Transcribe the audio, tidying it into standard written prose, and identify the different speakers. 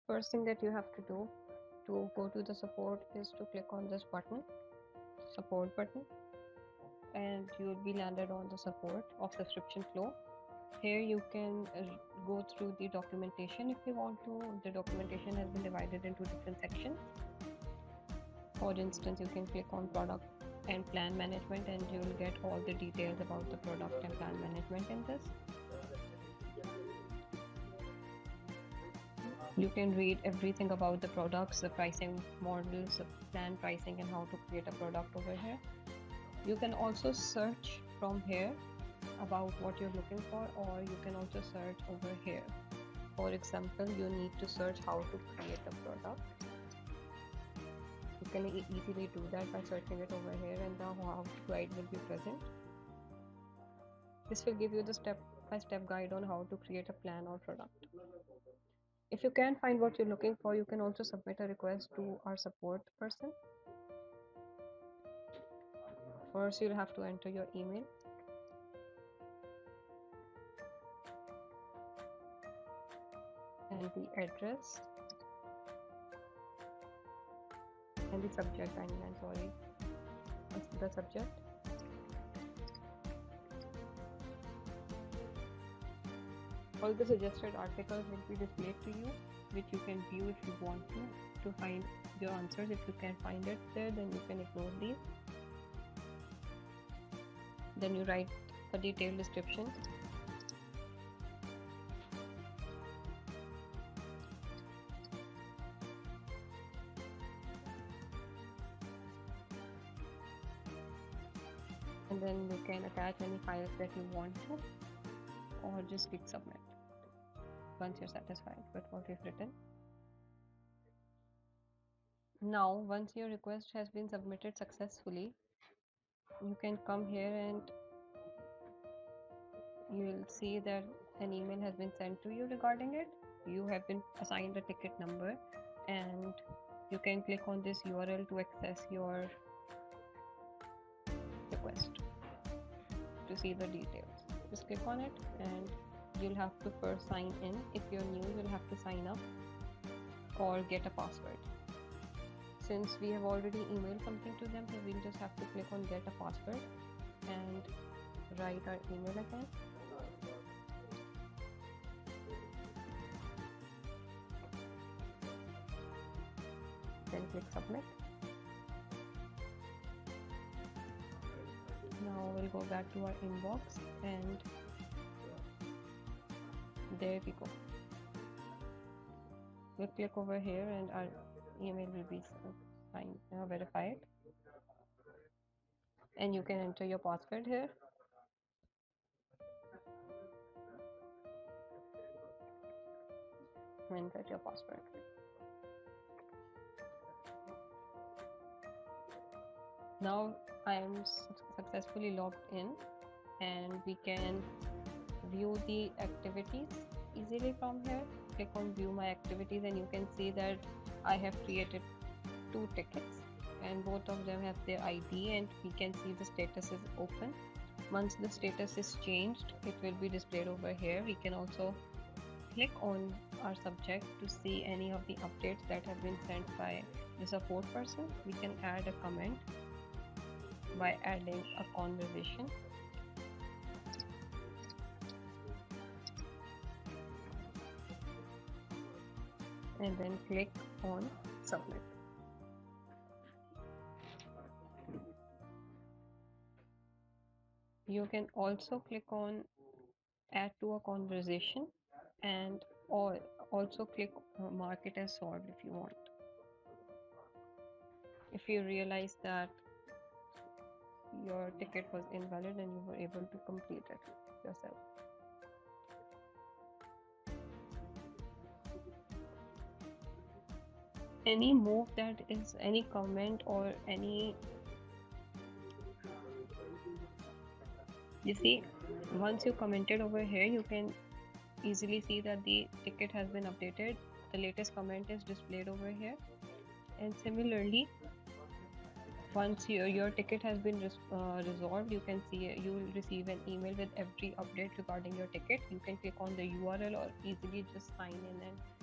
Speaker 1: first thing that you have to do to go to the support is to click on this button, support button, and you'll be landed on the support of SubscriptionFlow. Here you can go through the documentation if you want to. The documentation has been divided into different sections. For instance, you can click on product and plan management, and you will get all the details about the product and plan management in this. You can read everything about the products, the pricing models, plan pricing, and how to create a product over here. You can also search from here about what you're looking for, or you can also search over here. For example, you need to search how to create a product. You can easily do that by searching it over here, and the how to guide will be present. This will give you the step-by-step guide on how to create a plan or product. If you can't find what you're looking for, you can also submit a request to our support person. First, you'll have to enter your email. And the address. And the subject, the subject. All the suggested articles will be displayed to you, which you can view if you want to find your answers. If you can't find it there, then you can ignore these. Then you write a detailed description. And then you can attach any files that you want to, or just click submit once you're satisfied with what you've written. Now, once your request has been submitted successfully, you can come here and you will see that an email has been sent to you regarding it. You have been assigned a ticket number, and you can click on this URL to access your request to see the details. Just click on it, and you'll have to first sign in. If you're new, you'll have to sign up or get a password. Since we have already emailed something to them, so we'll just have to click on get a password and write our email again. Then click submit. Now we'll go back to our inbox, and there we go. We'll click over here and our email will be verified, and you can enter your password here. Enter your password. Now I am successfully logged in, and we can view the activities easily from here. Click on view my activities, and you can see that I have created 2 tickets, and both of them have their ID, and we can see the status is open. Once the status is changed, it will be displayed over here. We can also click on our subject to see any of the updates that have been sent by the support person. We can add a comment by adding a conversation. And then click on submit. You can also click on add to a conversation, and also click mark it as solved if you want, if you realize that your ticket was invalid and you were able to complete it yourself. Any move that is any comment or any, you see, once you commented over here, you can easily see that the ticket has been updated. The latest comment is displayed over here. And similarly, once your ticket has been resolved, you can see you will receive an email with every update regarding your ticket. You can click on the URL or easily just sign in and